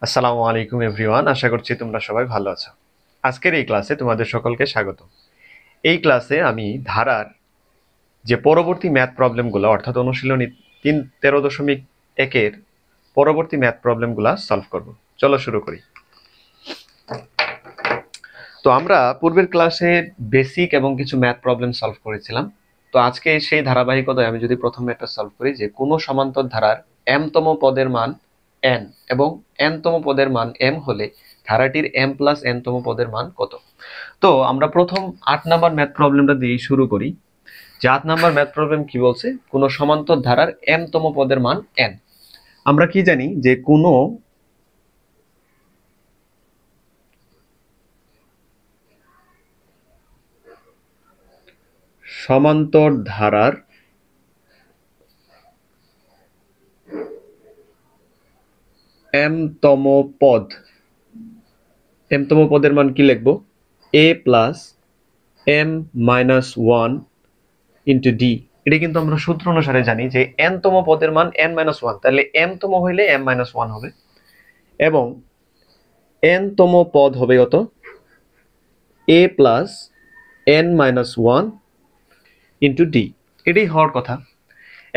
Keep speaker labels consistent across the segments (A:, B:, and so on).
A: আসসালামু আলাইকুম এভরিওয়ান, আশা করছি তোমরা সবাই ভালো আছো। আজকের এই ক্লাসে তোমাদের সকলকে স্বাগত। এই ক্লাসে আমি ধারার যে পরবর্তী ম্যাথ প্রবলেমগুলো অর্থাৎ অনুশীলনী 13.1-এর পরবর্তী ম্যাথ প্রবলেমগুলো সলভ করব। চলো শুরু করি। তো আমরা পূর্বের ক্লাসে বেসিক এবং কিছু ম্যাথ প্রবলেম সলভ করেছিলাম। তো আজকে সেই ধারাবাহিকতায় আমি যদি প্রথম ম্যাথটা সলভ করি যে কোনো সমান্তর ধারার m তম পদের মান n এবং n তম পদের মান m হলে ধারাটির m+n তম পদের মান কত। তো আমরা প্রথম 8 নাম্বার ম্যাথ প্রবলেমটা দিয়ে শুরু করি। যে 8 নাম্বার ম্যাথ প্রবলেম কি বলছে, কোনো সমান্তর ধারার m তম পদের মান n। আমরা কি জানি যে কোনো সমান্তর ধারার m তম পদ, m তম পদের মান কি লিখবো, a plus m-1 into D. এটা কিন্তু আমরা সূত্র অনুসারে জানি যে n তম পদের মান n-1, তাহলে m তম হইলে m-1 হবে এবং n তম পদ হবে কত, a plus n-1 into D. এটাই হওয়ার কথা।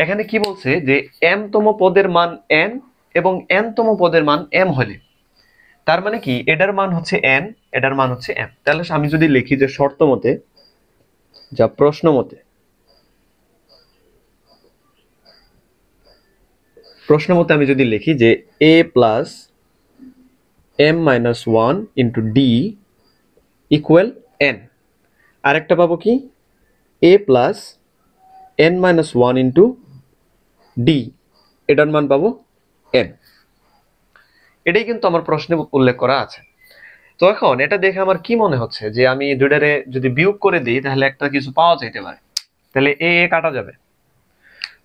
A: এখানে কি বলছে যে m তম পদের মান n এবং n তম পদের মান m হলে, তার মানে কি এটার মান হচ্ছে n, এটার মান হচ্ছে m। তাহলে আমি যদি লিখি যে শর্ত মতে যা প্রশ্ন মতে আমি যদি লিখি যে a plus m-1 into D equal n, আরেকটা পাবো কি a plus n-1 into D, এটার মান পাবো n। এটাই কিন্তু আমার প্রশ্নে উল্লেখ করা আছে। তো এখন এটা দেখে আমার কি মনে হচ্ছে যে আমি দুইটারে যদি বিয়োগ করে দিই তাহলে একটা কিছু পাওয়া যাইতে পারে। তাহলে এ এ কাটা যাবে।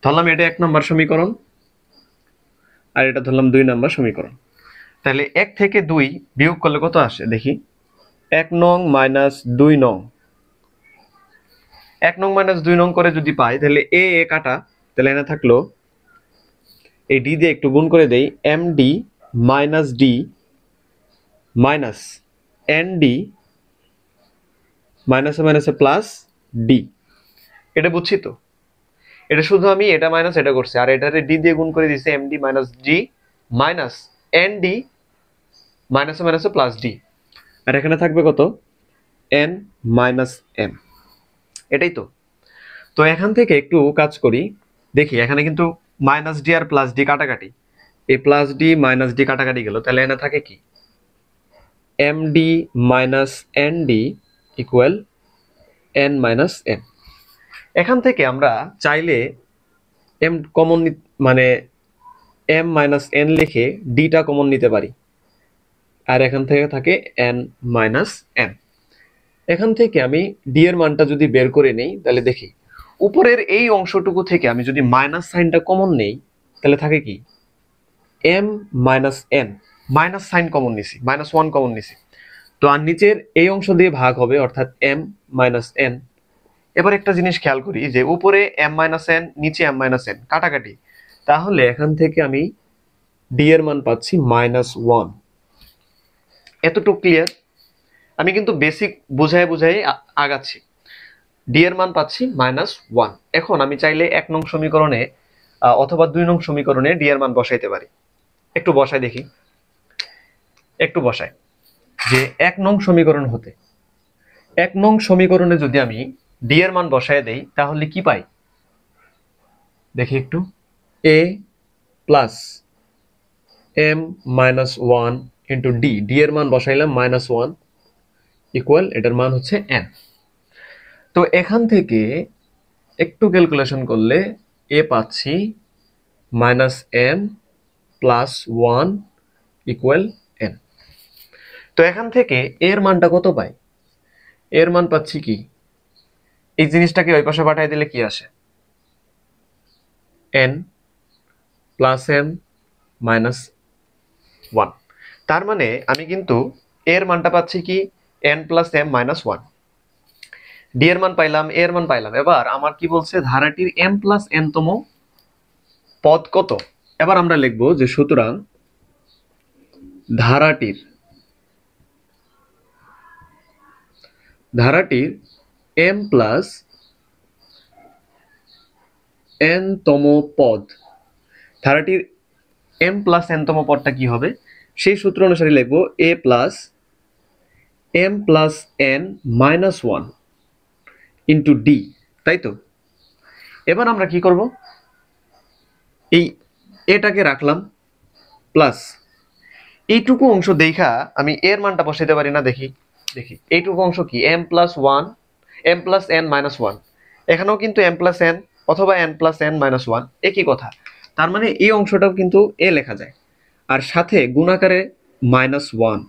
A: ধরলাম এটা 1 নম্বর সমীকরণ আর এটা ধরলাম 2 নম্বর সমীকরণ। তাহলে 1 থেকে 2 বিয়োগ করলে কত আসে দেখি, 1 নং মাইনাস 2 নং, 1 নং মাইনাস 2 নং করে যদি পাই তাহলে এ এ কাটা, তাহলে এখানে থাকলো এই ডি দিয়ে একটু গুণ করে দেই, M D minus D minus N D মাইনাসে মাইনাসে প্লাস ডি। এটা বুঝছি তো, এটা শুধু আমি এটা মাইনাস এটা করছি আর এটারে ডি দিয়ে গুণ করে দিয়েছি M D minus D minus N D মাইনাসে মাইনাসে প্লাস ডি। আর এখানে থাকবে কত, এন মাইনাস এম। এটাই তো। তো এখান থেকে একটু কাজ করি, দেখি এখানে কিন্তু মাইনাস ডি আর প্লাস ডি কাটাকাটি, এই প্লাস ডি মাইনাস ডি কাটাকাটি গেল, তাহলে এখানে থাকে কি M D minus N D equal N minus M. এখান থেকে আমরা চাইলে এম কমন মানে এম মাইনাস এন লিখে ডিটা কমন নিতে পারি আর এখান থেকে থাকে এন মাইনাস এম। এখান থেকে আমি ডি এর মানটা যদি বের করে নেই তাহলে দেখি উপরের এই অংশটুকু থেকে আমি যদি মাইনাস সাইনটা কমন নেই তাহলে থাকে কি M minus N, minus sign common নিছি, -1 কমন নিছি। তো আর নিচের এই অংশ দিয়ে ভাগ হবে অর্থাৎ এম মাইনাস এন। এবার একটা জিনিস খেয়াল করি যে উপরে এম মাইনাস এন নিচে এম মাইনাস এন কাটাকাটি, তাহলে এখান থেকে আমি ডি এর মান পাচ্ছি -1। এতটুকু ক্লিয়ার? আমি কিন্তু বেসিক বুঝাই আগাচ্ছি। ডি এর মান পাচ্ছি -1। এখন আমি চাইলে 1 নং সমীকরণে অথবা 2 নং সমীকরণে ডি এর মান বসাইতে পারি। একটু বসাই দেখি, একটু বসাই যে 1 নং সমীকরণ হতে 1 নং সমীকরণে যদি আমি ডি এর মান বসায় দেই তাহলে কি পাই দেখি একটু, A plus M minus 1 into D, D এর মান বসাইলাম -1 ইকুয়াল এটার মান হচ্ছে এন। তো এখান থেকে একটু ক্যালকুলেশন করলে এ পাচ্ছি minus M plus 1 equal N. তো এখান থেকে এর মানটা কত পাই, এর মান পাচ্ছি কি, এই জিনিসটাকে ওই পাশে পাঠিয়ে দিলে কি আসে, এন প্লাস এম মাইনাস 1। তার মানে আমি কিন্তু এর মানটা পাচ্ছি কি N plus M minus 1, D এর মান পাইলাম, এর মান পাইলাম। এবার আমার কি বলছে ধারাটির এম প্লাস এন তম পদ কত। এবার আমরা লিখবো যে সুতরাং ধারাটির m প্লাস n তম পদ, ধারাটির m প্লাস n তম পদটা কি হবে সেই সূত্র অনুসারে লিখবো a plus m plus n minus 1 into D, তাই তো? এবার আমরা কি করব, এই এটাকে রাখলাম প্লাস এইটুকু অংশ দেখা আমি এর মানটা বসাইতে পারি না? দেখি দেখি এইটুকু অংশ কি m plus 1 m plus n minus 1, এখানেও কিন্তু m প্লাস n অথবা n প্লাস n মাইনাস 1 একই কথা। তার মানে এই অংশটাও কিন্তু a লেখা যায়, আর সাথে গুণাকারে মাইনাস 1,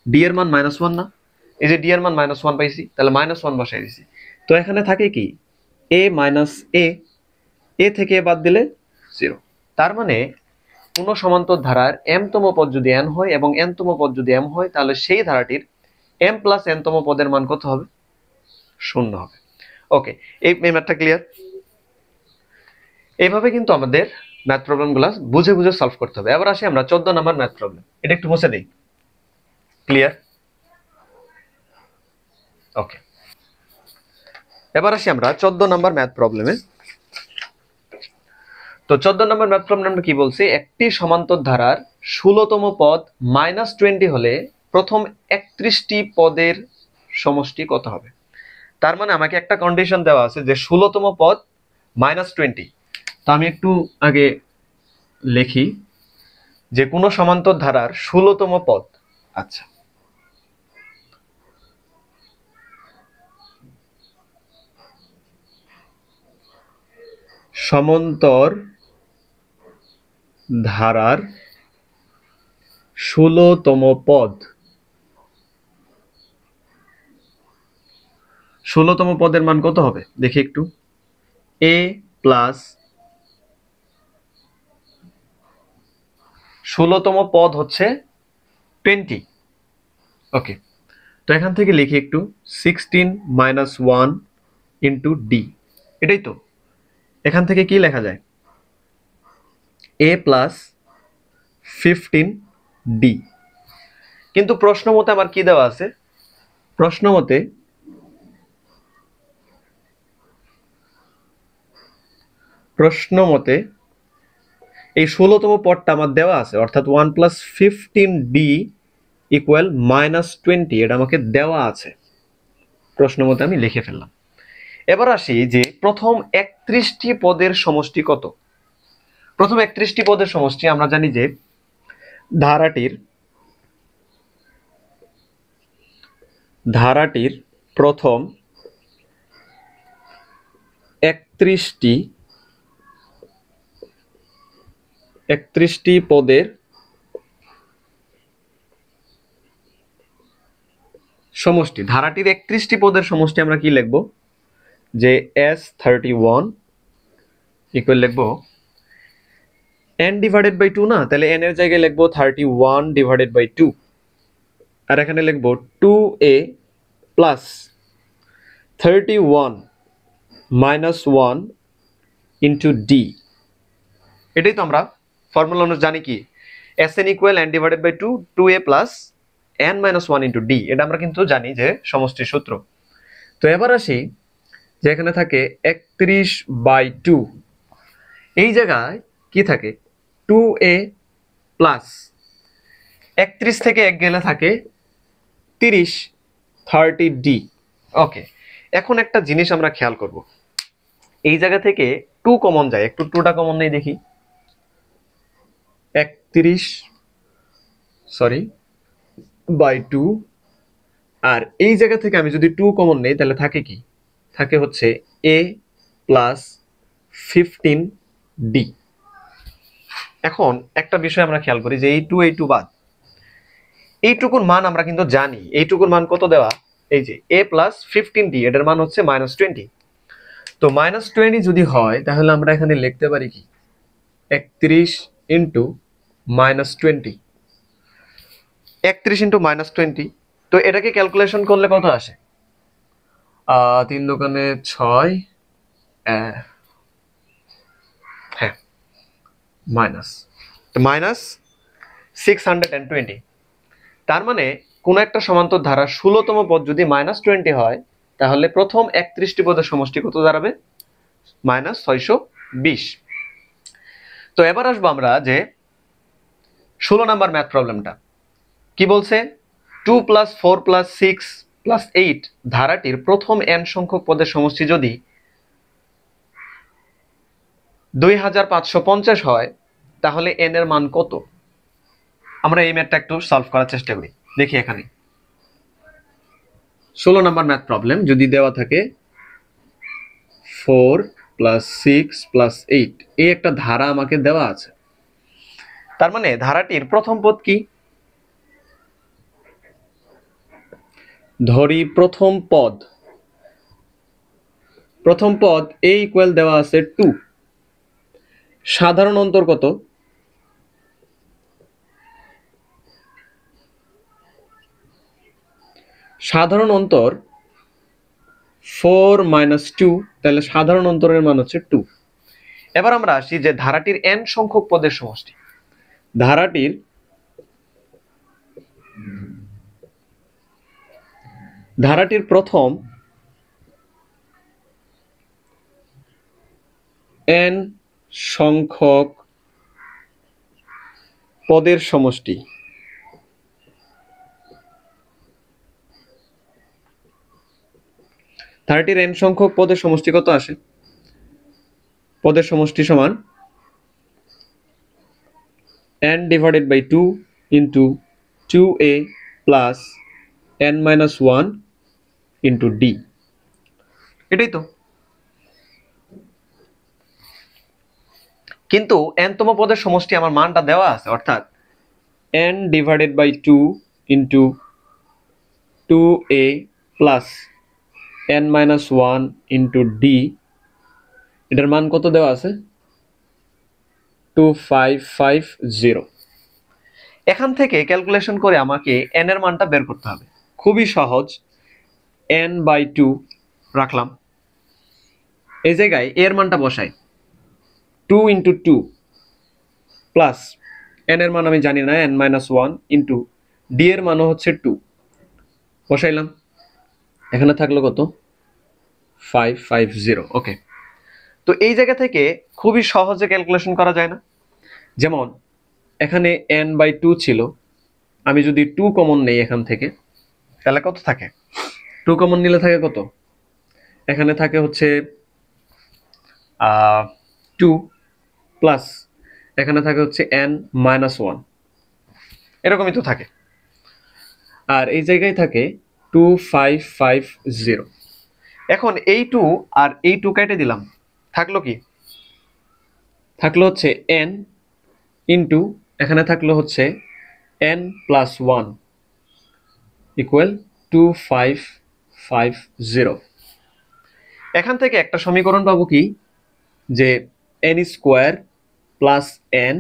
A: ডি এর মান মাইনাস 1 না? এই যে ডি এর মান মাইনাস 1 পাইছি, তাহলে মাইনাস 1 বসাই দিছি। তো এখানে থাকে কি a মাইনাস a থেকে বাদ দিলে 0। তার মানে কোন সমান্তর ধারার m তম পদ যদি n হয় এবং n তম পদ যদি m হয়, তাহলে সেই ধারাটির m প্লাস n তম পদের মান কত হবে? 0 হবে। ওকে, এই ম্যাথটা ক্লিয়ার? এইভাবে কিন্তু আমাদের ম্যাথ প্রবলেমগুলো বুঝে বুঝে সলভ করতে হবে। এবার আসি আমরা 14 নম্বর ম্যাথ প্রবলেম, এটা একটু মুছে দেই। ক্লিয়ার? ওকে, এবার আসি আমরা 14 নম্বর ম্যাথ প্রবলেমে। তো 14 নম্বর ম্যাথ প্রবলেমটা কি বলছে, একটি সমান্তর ধারার 16তম পদ -20 হলে প্রথম 31টি পদের সমষ্টি কত হবে? তার মানে আমাকে একটা কন্ডিশন দেওয়া আছে যে 16তম পদ -20। তো আমি একটু আগে লিখি যে কোন সমান্তর ধারার 16তম পদ, আচ্ছা সমান্তর ধারার 16তম পদ, 16তম পদের মান কত হবে দেখি একটু। a প্লাস 16তম পদ হচ্ছে 20। ওকে, তো এখান থেকে লিখি একটু 16 মাইনাস 1 ইন্টু ডি, এটাই তো। এখান থেকে কি লেখা যায়? a plus 15 D. কিন্তু প্রশ্ন মতে আমার কি দেওয়া আছে? প্রশ্ন মতে এই 16তম পদটা আমার দেওয়া আছে, অর্থাৎ 1 প্লাস 15 ডি ইকুয়াল -20, এটা আমাকে দেওয়া আছে প্রশ্ন মতে, আমি লিখে ফেললাম। এবার আসি যে প্রথম 31টি পদের সমষ্টি কত। প্রথম 31টি পদের সমষ্টি আমরা জানি যে ধারাটির প্রথম 31টি পদের সমষ্টি, ধারাটির 31টি পদের সমষ্টি আমরা কি লিখব, যে S31 ইকুয়াল লিখব n ডিভাইডেড বাই 2 না, তাহলে n এর জায়গায় লিখব 31 ডিভাইডেড বাই 2, আর এখানে লিখব 2a plus 31 minus 1 into D. এটাই তো আমরা ফর্মুলা অনুযায়ী জানি কি Sn equal n divided by 2, 2a plus n minus 1 into D, এটা আমরা কিন্তু জানি যে সমষ্টির সূত্র। তো এবার আসি যে এখানে থাকে 31/2, এই জায়গায় কি থাকে 2a প্লাস 31 থেকে 1 গেলে থাকে 30, 30d। ওকে, এখন একটা জিনিস আমরা খেয়াল করব, এই জায়গা থেকে 2 কমন যায়, একটু 2টা কমন নেই দেখি। 31/2, আর এই জায়গা থেকে আমি যদি 2 কমন নেই তাহলে থাকে কি, থাকে হচ্ছে a প্লাস 15d। এখন একটা বিষয় আমরা খেয়াল করি যে এই 2 বাদ, এইটুকুর মান আমরা কিন্তু জানি, এইটুকুর মান কত দেওয়া, এই যে a প্লাস 15d, এটার মান হচ্ছে -20। তো -20 যদি হয় তাহলে আমরা এখানে লিখতে পারি কি 31 ইন্টু -20, 31 ইন্টু -20। তো এটাকে ক্যালকুলেশন করলে কত আসে? 3 দোকানে 6, হ্যাঁ মাইনাস 620। তার মানে কোন একটা সমান্তর ধারা 16তম পদ যদি -20 হয় তাহলে প্রথম 31টি পদের সমষ্টি কত দাঁড়াবে? -620। তো এবার আসবো আমরা যে 16 নাম্বার ম্যাথ প্রবলেমটা কি বলছে। 2 + 4 + 6 + 8 ধারাটির প্রথম n সংখ্যক পদের সমষ্টি যদি 2550 হয় তাহলে n এর মান কত? আমরা এই ম্যাথটা একটু সলভ করার চেষ্টা করি। দেখি এখানে 16 নাম্বার ম্যাথ প্রবলেম যদি দেওয়া থাকে 4 + 6 + 8 এই একটা ধারা আমাকে দেওয়া আছে। তার মানে ধারাটির প্রথম পদ কি? ধরি প্রথম পদ a ইকুয়াল দেওয়া আছে 2। সাধারণ অন্তর কত? সাধারণ অন্তর 4 - 2, তাহলে সাধারণ অন্তরের মান হচ্ছে 2। এবার আমরা আসি যে ধারাটির n সংখ্যক পদের সমষ্টি। ধারাটির প্রথম n সংখ্যক পদের সমষ্টি ধারাটির n সংখ্যক পদের সমষ্টি কত আসে? পদের সমষ্টি সমান n/2 into 2a plus n-1 into d। এটাই তো। কিন্তু n তম পদের সমষ্টি আমার মানটা দেওয়া আছে, অর্থাৎ n/2 into 2a plus n-1 into d, এটার মান কত দেওয়া আছে? 2550। এখান থেকে ক্যালকুলেশন করে আমাকে n এর মানটা বের করতে হবে। খুবই সহজ, n/2 রাখলাম, এই জায়গায় এর মানটা বসাই 2 into 2 প্লাস n এর মান আমি জানি না, n-1 into d এর মানও হচ্ছে 2, বসাইলাম। এখানে থাকলো কত? 550। ওকে, তো এই জায়গা থেকে খুবই সহজে ক্যালকুলেশন করা যায় না? যেমন এখানে n/2 ছিল, আমি যদি 2 কমন নেই এখান থেকে তাহলে কত থাকে? 2 কমন নিলে থাকে কত? এখানে থাকে হচ্ছে 2 প্লাস এখানে থাকে হচ্ছে n-1, এরকমই তো থাকে। আর এই জায়গায় থাকে 2550। এখন এই 2 আর এই 2 কেটে দিলাম, থাকলো কি? থাকলো হচ্ছে n ইন্টু এখানে থাকলো হচ্ছে n+1 ইকুয়াল 2550। এখান থেকে একটা সমীকরণ পাবো কি, যে n² প্লাস n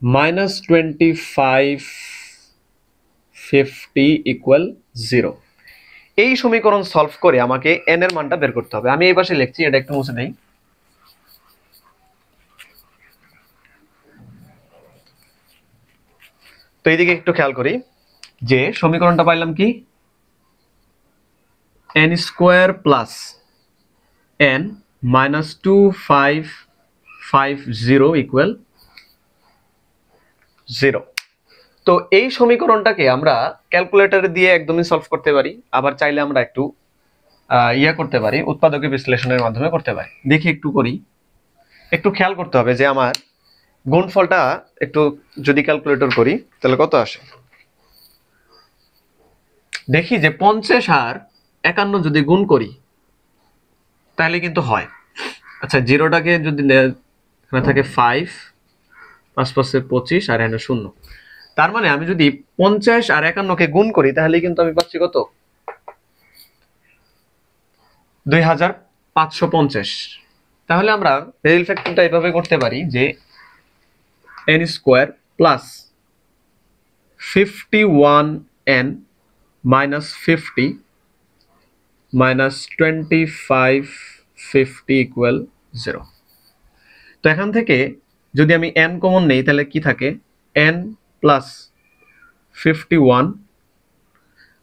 A: -2550 ইকুয়াল 0। এই সমীকরণ সলভ করে আমাকে n এর মানটা বের করতে হবে। আমি এই পাশে লিখছি, এটা একটু মুছে নেই। তো এইদিকে একটু খেয়াল করি যে সমীকরণটা পাইলাম কি, n² প্লাস n -2550 ইকুয়াল 0। তো এই সমীকরণটাকে আমরা ক্যালকুলেটরে দিয়ে একদমই সলভ করতে পারি, আবার চাইলে আমরা একটু করতে পারি, উৎপাদকে বিশ্লেষণের মাধ্যমে করতে পারি। দেখি একটু করি, একটু খেয়াল করতে হবে যে আমার গুণফলটা একটু যদি ক্যালকুলেটর করি তাহলে কত আসে। দেখি যে 50 আর 51 যদি গুণ করি তাহলে কিন্তু হয়। আচ্ছা, জিরোটাকে যদি এখানে থাকে 5, 5 × 5 = 25 আর এখানে 0, তার মানে আমি যদি 50 আর 51কে গুণ করি তাহলে কিন্তু আমি পাচ্ছি কত? 2550। তাহলে আমরা রেজাল্ট ফ্যাক্টরটা এইভাবে করতে পারি যে n² plus 51n minus 50 minus 2550 equal 0। তো এখান থেকে যদি আমি n কমন নেই তাহলে কি থাকে? n plus 51,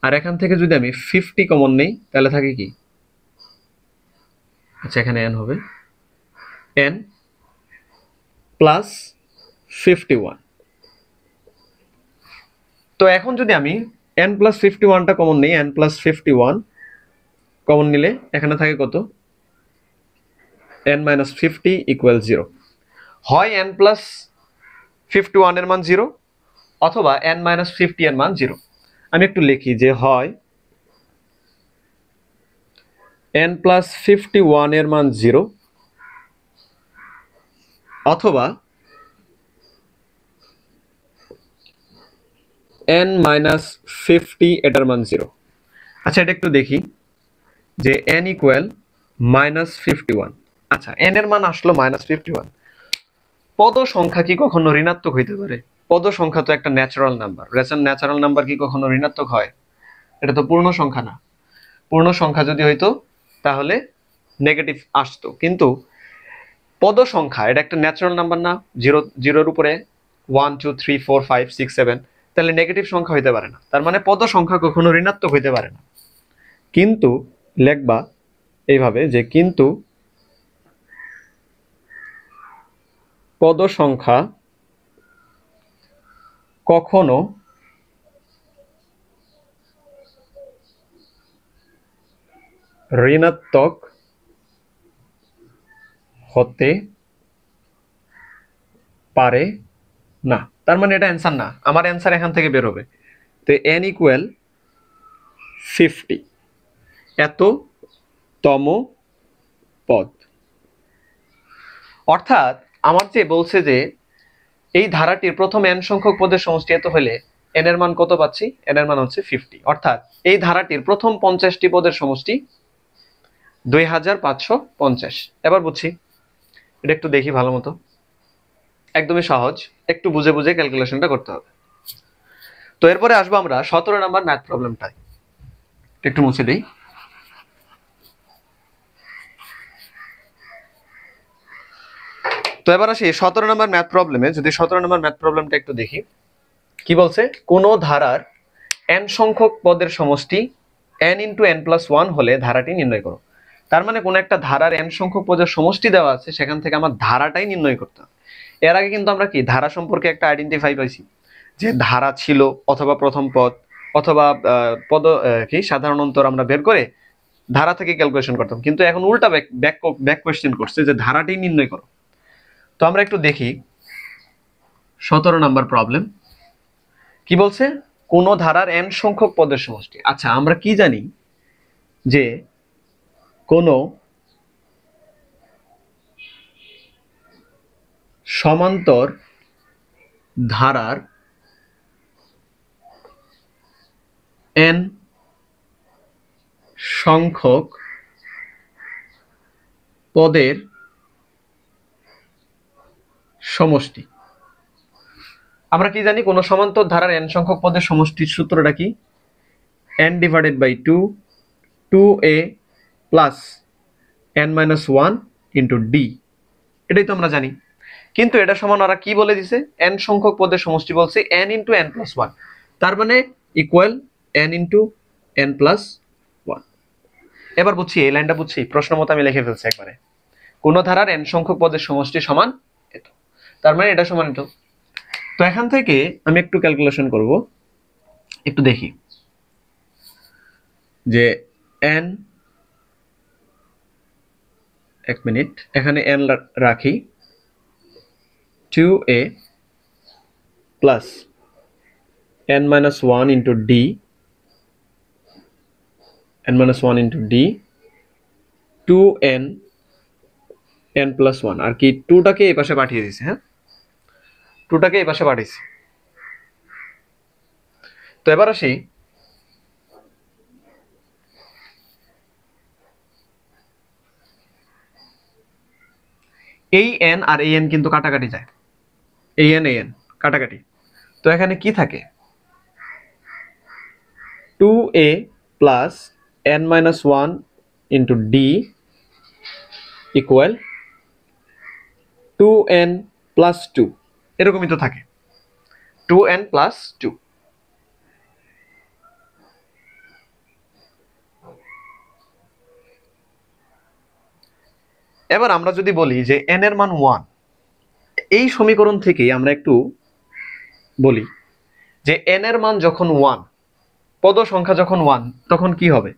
A: আর এখান থেকে যদি আমি 50 কমন নেই তাহলে থাকে কি, আচ্ছা এখানে n হবে n প্লাস 51। তো এখন যদি আমি n প্লাস 51টা কমন নেই, n প্লাস 51 কমন নিলে এখানে থাকে কত, n মাইনাস 50 ইকুয়াল 0। হয় n প্লাস 51 এর মান 0 অথবা n মাইনাস 50 এর মান 0। আমি একটু লিখি যে হয় n প্লাস 51 এর মান 0 অথবা n মাইনাস 50 এটার মান 0। আচ্ছা এটা একটু দেখি যে n ইকুয়াল মাইনাস 51। আচ্ছা n এর মান আসলো মাইনাস 51। পদ সংখ্যা কি কখনো ঋণাত্মক হইতে পারে? পদ সংখ্যা তো একটা ন্যাচারাল নাম্বার। ন্যাচারাল নাম্বার কি কখনো ঋণাত্মক হয়? এটা তো পূর্ণ সংখ্যা না। পূর্ণ সংখ্যা যদি হইতো তাহলে নেগেটিভ আসতো, কিন্তু পদ সংখ্যা এটা একটা ন্যাচারাল নাম্বার না, জিরোর উপরে 1 2 3 4 5 6 7, তাহলে নেগেটিভ সংখ্যা হইতে পারে না। তার মানে পদ সংখ্যা কখনো ঋণাত্মক হইতে পারে না। কিন্তু লেখবা এইভাবে যে কিন্তু পদ সংখ্যা কখনো ঋণাত্মক হতে পারে না। তার মানে এটা অ্যান্সার না, আমার অ্যান্সার এখান থেকে বের হবে। তো n ইকুয়াল 50 এত তম পদ। অর্থাৎ আমার যে বলছে যে এই ধারাটির প্রথম n সংখ্যক পদের সমষ্টি এত হলে n এর মান কত পাচ্ছি, n এর মান হচ্ছে 50। অর্থাৎ এই ধারাটির প্রথম 50টি পদের সমষ্টি 2550। এবার বুঝছি, এটা একটু দেখি ভালো মতো। একদমই সহজ, একটু বুঝে বুঝে ক্যালকুলেশনটা করতে হবে। তো এরপরে আসবো আমরা 17 নাম্বার ম্যাথ প্রবলেমটায়। একটু মুছে দিই। তো এবার আসি 17 নম্বর ম্যাথ প্রবলেমে। যদি 17 নম্বর ম্যাথ প্রবলেমটা একটু দেখি, কি বলছে, কোন ধারার n সংখ্যক পদের সমষ্টি n ইন্টু n প্লাস 1 হলে ধারাটি নির্ণয় করো। তার মানে কোন একটা ধারার n সংখ্যক পদের সমষ্টি দেওয়া আছে, সেখান থেকে আমার ধারাটাই নির্ণয় করতে হবে। এর আগে কিন্তু আমরা কি ধারা সম্পর্কে একটা আইডেন্টিফাই পাইছি, যে ধারা ছিল অথবা প্রথম পদ অথবা পদ কি সাধারণ অন্তর আমরা বের করে ধারা থেকে ক্যালকুলেশন করতাম। কিন্তু এখন উল্টা ব্যাক কোয়েশ্চেন করছে যে ধারাটাই নির্ণয় করো। তো আমরা একটু দেখি 17 নাম্বার প্রবলেম কি বলছে, কোন ধারার n সংখ্যক পদের সমষ্টি। আচ্ছা আমরা কি জানি যে কোন সমান্তর ধারার n সংখ্যক পদের সমষ্টি। আমরা কি জানি, কোন সমান্তর ধারার n সংখ্যক পদের সমষ্টির সূত্রটা কি, n divided by 2 2a plus n minus 1 into d। এটাই তো আমরা জানি। কিন্তু এটা সমান ওরা কি বলে দিছে, n সংখ্যক পদের সমষ্টি বলছে n ইন্টু n প্লাস 1। তার মানে equal n into n plus 1। এবার বুঝছি, এই লাইনটা বুঝছি, প্রশ্ন মতো আমি লিখে ফেলছি একবারে। কোন ধারার n সংখ্যক পদের সমষ্টি সমান এত, তার মানে এটা সমান এত। তো এখান থেকে আমি একটু ক্যালকুলেশন করব, একটু দেখি যে n, এক মিনিট, এখানে n রাখি, 2a plus n minus 1 into d, n minus 1 into d, 2n n plus 1। আর কি 2টাকে এই পাশে পাঠিয়ে দিয়েছে, হ্যাঁ 2টাকে এই পাশে পাঠিয়েছি। তো এবার আসি এই n আর এই n কিন্তু কাটাকাটি যায়, এই n কাটাকাটি। তো এখানে কি থাকে, 2a plus n minus 1 into d equal 2n plus 2, এরকমই তো থাকে, 2n প্লাস 2। এবার আমরা যদি বলি যে n এর মান 1, এই সমীকরণ থেকেই আমরা একটু বলি যে n এর মান যখন 1, পদ সংখ্যা যখন 1, তখন কি হবে?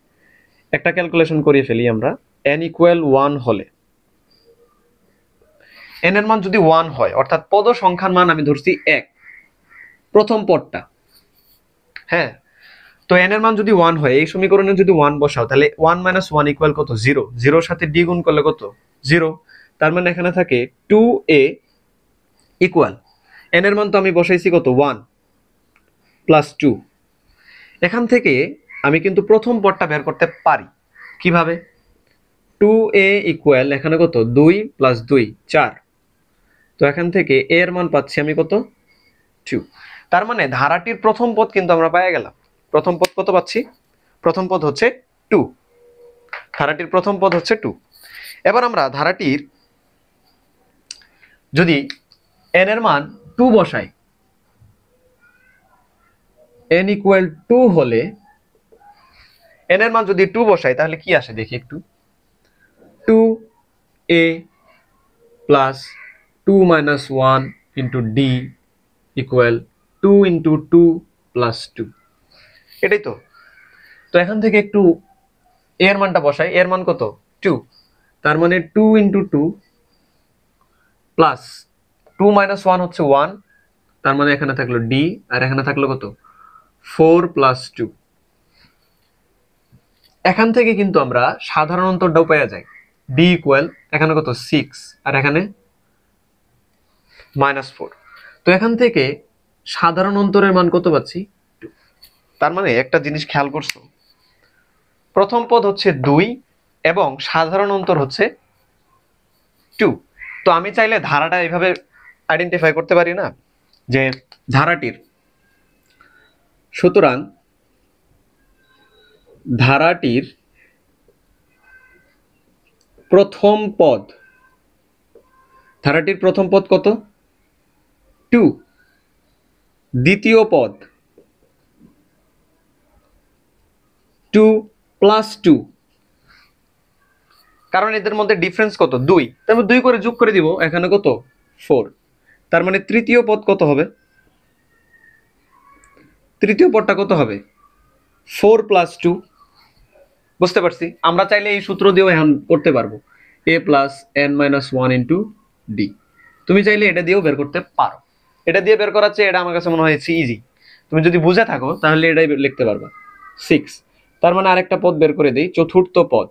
A: একটা ক্যালকুলেশন করিয়ে ফেলি আমরা। n ইকুয়াল 1 হলে, n এর মান যদি 1 হয়, অর্থাৎ পদ সংখ্যার মান আমি ধরছি 1, প্রথম পদটা। হ্যাঁ, তো n এর মান যদি 1 হয়, এই সমীকরণে যদি 1 বসাও, তাহলে 1 - 1 ইকুয়াল কত? 0। 0 সাথে d গুণ করলে কত? 0। তার মানে এখানে থাকে 2a ইকুয়াল, n এর মান তো আমি বসাইছি কত? 1 প্লাস 2। এখান থেকে আমি কিন্তু প্রথম পদটা বের করতে পারি। কিভাবে? 2a ইকুয়াল এখানে কত? 2 প্লাস 2 4। তো এখান থেকে a এর মান পাচ্ছি আমি কত? 2। তার মানে ধারাটির প্রথম পদ কিন্তু আমরা পেয়ে গেলাম। প্রথম পদ কত পাচ্ছি? প্রথম পদ হচ্ছে 2। ধারাটির প্রথম পদ হচ্ছে 2। এবার আমরা ধারাটির যদি n এর মান 2 বসাই, n ইকুয়াল 2 হলে, n এর মান যদি 2 বসাই, তাহলে কি আসে দেখি একটু। 2a plus 2 minus 1 into d equal 2 into 2 plus 2। এটাই তো। তো এখান থেকে একটু a এর মানটা বসাই। a এর মান কত? 2। তার মানে 2 ইন্টু 2 প্লাস 2 মাইনাস 1 হচ্ছে 1। তার মানে এখানে থাকলো d, আর এখানে থাকলো কত? 4 প্লাস 2। এখান থেকে কিন্তু আমরা সাধারণ অন্তরটাও পেয়ে যাই। d ইকুয়াল এখানে কত? 6, আর এখানে -4। তো এখান থেকে সাধারণ অন্তরের মান কত পাচ্ছি? 2। তার মানে একটা জিনিস খেয়াল করছো, প্রথম পদ হচ্ছে 2 এবং সাধারণ অন্তর হচ্ছে 2। তো আমি চাইলে ধারাটা এইভাবে আইডেন্টিফাই করতে পারি না যে ধারাটির, সুতরাং ধারাটির প্রথম পদ, ধারাটির প্রথম পদ কত? 2। দ্বিতীয় পদ 2 প্লাস 2, কারণ এদের মধ্যে ডিফারেন্স কত? 2। তারপর 2 করে যোগ করে দিব, এখানে কত? 4। তার মানে তৃতীয় পদ কত হবে? তৃতীয় পদটা কত হবে? 4 প্লাস 2। বুঝতে পারছি? আমরা চাইলে এই সূত্র দিয়েও এখন করতে পারবো, a plus n minus 1 into d। তুমি চাইলে এটা দিয়েও বের করতে পারো। এটা দিয়ে বের করার চেয়ে এটা আমার কাছে মনে হয়েছে ইজি। তুমি যদি বুঝে থাকো তাহলে এটাই লিখতে পারবা। 6। তার মানে আরেকটা পদ বের করে দিই, চতুর্থ পদ।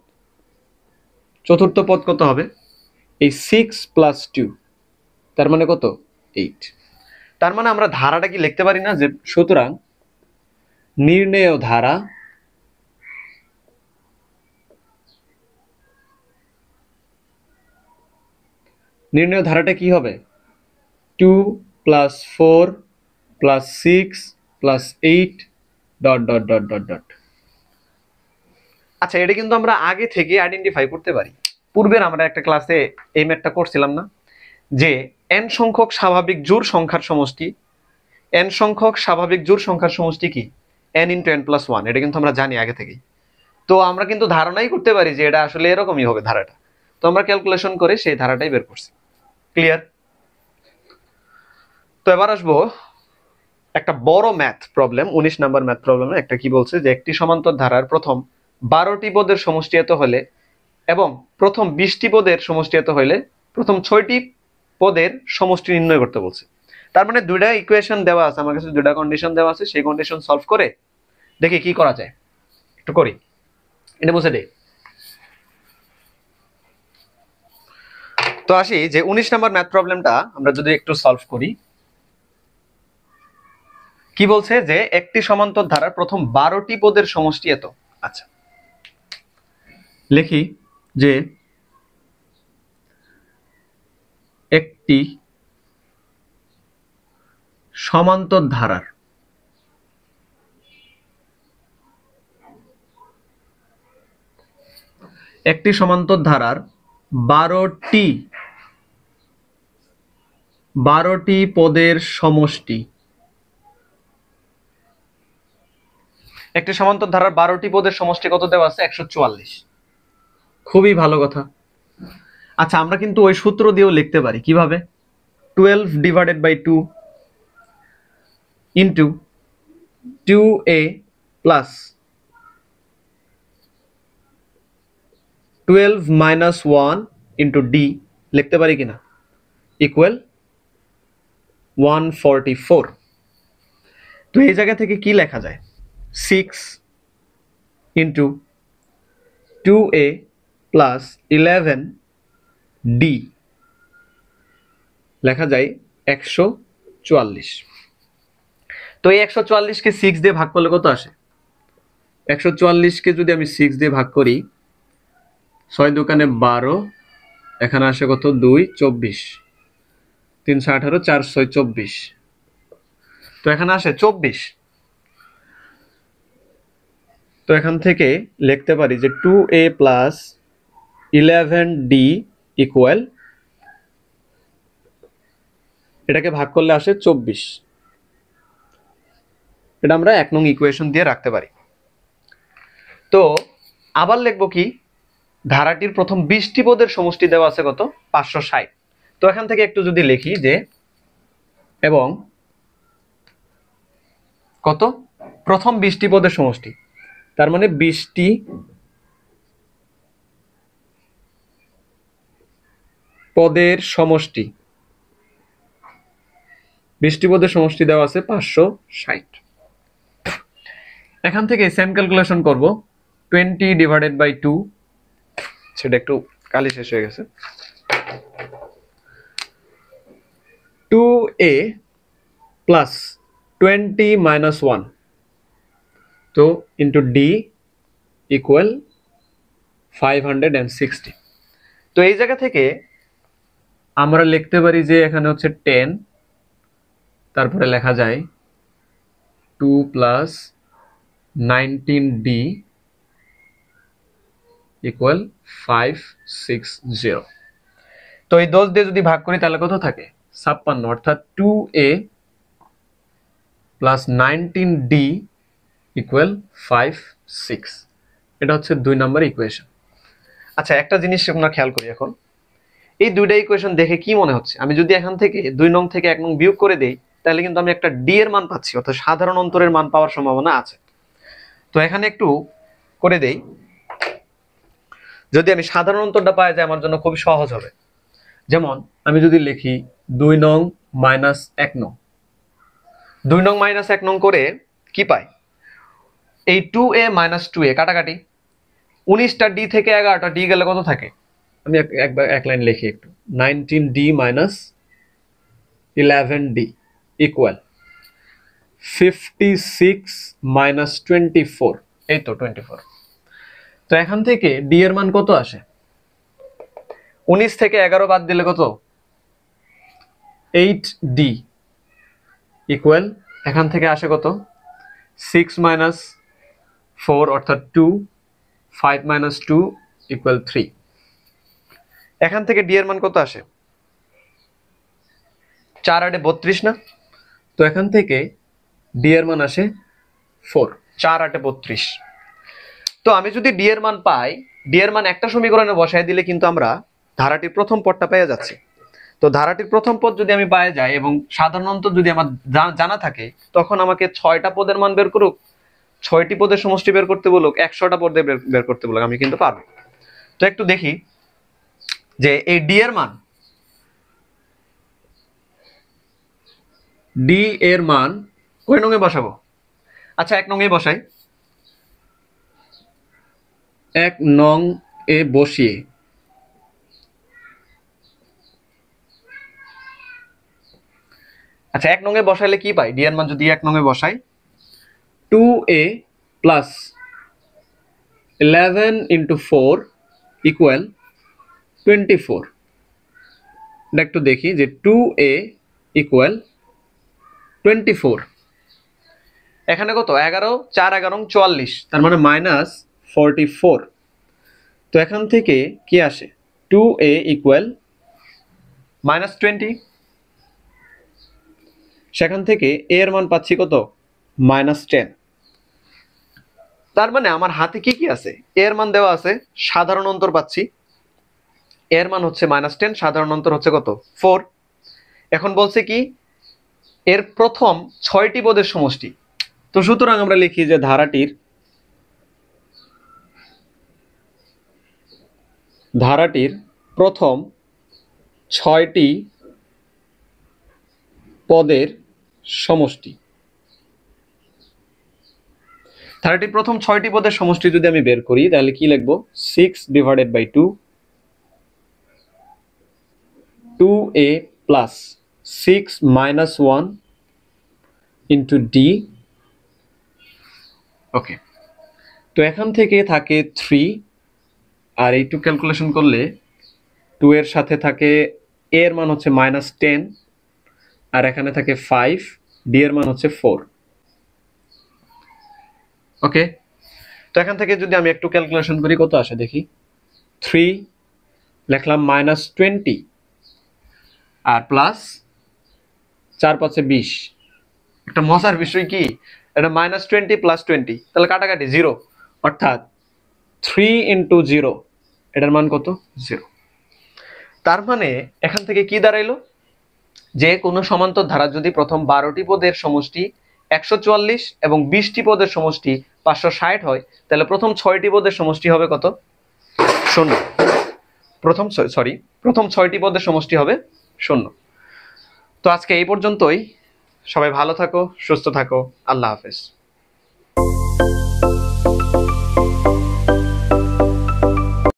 A: চতুর্থ পদ কত হবে? এই 6 প্লাস 2, তার মানে কত? 8। তার মানে আমরা ধারাটা কি লিখতে পারি না যে, সুতরাং নির্ণেয় ধারা নির্ণেয় ধারাটা কি হবে? 2 plus 4 plus 6 plus 8 dot dot dot dot dot. আচ্ছা, এটা কিন্তু আমরা আগে থেকে আইডেন্টিফাই করতে পারি। পূর্বের আমরা একটা ক্লাসে এই ম্যাথটা করছিলাম না, যে n সংখ্যক স্বাভাবিক জোড় সংখ্যার সমষ্টি, n সংখ্যক স্বাভাবিক জোড় সংখ্যার সমষ্টি কি? n into n plus 1। এটা কিন্তু আমরা জানি আগে থেকেই। তো আমরা কিন্তু ধারণাই করতে পারি যে এটা আসলে এরকমই হবে ধারাটা। তো আমরা ক্যালকুলেশন করে সেই ধারাটাই বের করছি। ক্লিয়ার? তো এবার আসবো একটা বড় ম্যাথ প্রবলেম, 19 নাম্বার ম্যাথ প্রবলেমে একটা কি বলছে, যে একটি সমান্তর ধারার প্রথম 12টি পদের সমষ্টি এত হলে এবং প্রথম 20টি পদের সমষ্টি এত হলে প্রথম 6টি পদের সমষ্টি নির্ণয় করতে বলছে। তার মানে দুইটা ইকুয়েশন দেওয়া আছে আমার কাছে, দুইটা কন্ডিশন দেওয়া আছে, সেই কন্ডিশন সলভ করে দেখি কি করা যায়। একটু করি, এটা বুঝে দেই। তো আসি যে 19 নাম্বার ম্যাথ প্রবলেমটা আমরা যদি একটু সলভ করি। কি বলছে যে একটি সমান্তর ধারার প্রথম 12টি পদের সমষ্টি এত। আচ্ছা, লিখি যে একটি সমান্তর ধারার একটি সমান্তর ধারার 12টি পদের সমষ্টি, একটি সমান্তর ধারার 12টি পদের সমষ্টি কত দেওয়া আছে? 144। খুবই ভালো কথা। আচ্ছা আমরা কিন্তু ওই সূত্র দিয়েও লিখতে পারি কিভাবে 12 divided by 2 into 2a plus 12 minus 1 into d লিখতে পারি কিনা ইকুয়াল 144। তো এই জায়গা থেকে কি লেখা যায় 6 ইনটু 2a প্লাস 11d লেখা যায় 144। তো এই 144 কে 6 দিয়ে ভাগ করলে কত আসে 144 কে যদি আমি 6 দিয়ে ভাগ করি 6 দোকানে 12 এখানে আসে কত 2 24 318 4 6 24 তো এখানে আসে 24। তো এখান থেকে লিখতে পারি যে 2a প্লাস 11d ইকুয়াল এটাকে ভাগ করলে আসে 24। এটা আমরা 1 নং ইকুয়েশন দিয়ে রাখতে পারি। তো আবার লিখবো কি ধারাটির প্রথম 20টি পদের সমষ্টি দেওয়া আছে কত 560। তো এখান থেকে একটু যদি লিখি যে এবং কত প্রথম 20টি পদের সমষ্টি তার মানে 20টি পদের সমষ্টি 20টি পদের সমষ্টি দেওয়া আছে 560। এখান থেকে সেম ক্যালকুলেশন করব 20 ডিভাইডেড বাই 2 সেটা একটু কালি শেষ হয়ে গেছে 2a প্লাস 20 মাইনাস 1 তো ইন্টু d ইকুয়াল 560। তো এই জায়গা থেকে আমরা লিখতে পারি যে এখানে হচ্ছে 10 তারপরে লেখা যায় 2 প্লাস 19d ইকুয়াল 560। তো এই 10 দিয়ে যদি ভাগ করি তাহলে কত থাকে 56 অর্থাৎ 2a প্লাস 19d ইকুয়াল 56। এটা হচ্ছে 2 নম্বর ইকুয়েশন। আচ্ছা একটা জিনিস আমরা খেয়াল করি এখন এই দুইটা ইকুয়েশন দেখে কি মনে হচ্ছে আমি যদি এখান থেকে 2 নং থেকে 1 নং বিয়োগ করে দেই তাহলে কিন্তু আমি একটা d এর মান পাচ্ছি অর্থাৎ সাধারণ অন্তরের মান পাওয়ার সম্ভাবনা আছে। তো এখানে একটু করে দেই যদি আমি সাধারণ অন্তরটা পাই যায় আমার জন্য খুব সহজ হবে। যেমন আমি যদি লিখি 2 নং মাইনাস 1 নং 2 নং মাইনাস 1 নং করে কি পাই এই 2a মাইনাস 2a কাটাকাটি 19টা d থেকে 11টা d গেলে কত থাকে আমি এক লাইন লিখি একটু 19d minus 11d equal 56 minus 24 এই তো 24। তো এখান থেকে d এর মান কত আসে 19 থেকে 11 বাদ দিলে কত 8d ইকুয়াল এখান থেকে আসে কত 6 মাইনাস 4 অর্থাৎ 2 5 মাইনাস 2 ইকুয়াল 3। এখান থেকে d এর মান কত আসে 4 8 32 না তো এখান থেকে d এর মান আসে 4 4 8 32। তো আমি যদি d এর মান পাই d এর মান একটা সমীকরণে বসায় দিলে কিন্তু আমরা ধারাটির প্রথম পদটা পেয়ে যাচ্ছি। তো ধারাটির প্রথম পদ যদি আমি পেয়ে যাই এবং সাধারণত যদি আমার জানা থাকে তখন আমাকে 6টা পদের মান বের করুক 6টি পদের সমষ্টি বের করতে বলুক 100টা পদ বের করতে বলুক আমি কিন্তু পারবো। তো একটু দেখি যে এই d এর মান d এর মান কয় নং এ বসাবো আচ্ছা 1 নং এ বসাই 1 নং এ বসিয়ে আচ্ছা 1 নং এ বসাইলে কি পাই d এর মান যদি 1 নং এ বসাই 2a প্লাস 11 ইনটু 4 ইকুয়াল 24। এটা একটু দেখি যে 2a ইকুয়াল 24 এখানে কত 11 4 11 44 তার মানে মাইনাস 44। তো এখান থেকে কি আসে 2a ইকুয়াল মাইনাস 20 সেখান থেকে a এর মান পাচ্ছি কত মাইনাস 10। তার মানে আমার হাতে কি কি আছে a এর মান দেওয়া আছে সাধারণ অন্তর পাচ্ছি এর মান হচ্ছে -10, সাধারণ অন্তর হচ্ছে কত 4। এখন বলছে কি এর প্রথম 6টি পদের সমষ্টি। তো সুতরাং আমরা লিখি যে ধারাটির প্রথম 6টি পদের সমষ্টি। ধারাটির প্রথম 6টি পদের সমষ্টি যদি আমি বের করি তাহলে কি লিখব 6/2 2a plus 6 minus 1 into d। ওকে, তো এখান থেকে থাকে 3 আর এই 2 ক্যালকুলেশন করলে 2 এর সাথে থাকে a এর মান হচ্ছে -10 আর এখানে থাকে 5, d এর মান হচ্ছে 4। ওকে, তো এখান থেকে যদি আমি একটু ক্যালকুলেশন করি কত আসে দেখি, 3 লিখলাম -20 আর প্লাস 4 5 20। একটা মজার বিষয় কি, এটা -20 + 20 তাহলে কাটাকাটি 0, অর্থাৎ 3 × 0 এটার মান কত 0। তার মানে এখান থেকে কি দাঁড়াইলো, যে কোনো সমান্তর ধারা যদি প্রথম 12টি পদের সমষ্টি 144 এবং 20টি পদের সমষ্টি 560 হয় তাহলে প্রথম 6টি পদের সমষ্টি হবে কত 0। প্রথম 6টি পদের সমষ্টি হবে 0। তো আজকে এই পর্যন্তই। সবাই ভালো থাকো, সুস্থ থাকো, আল্লাহ হাফেজ।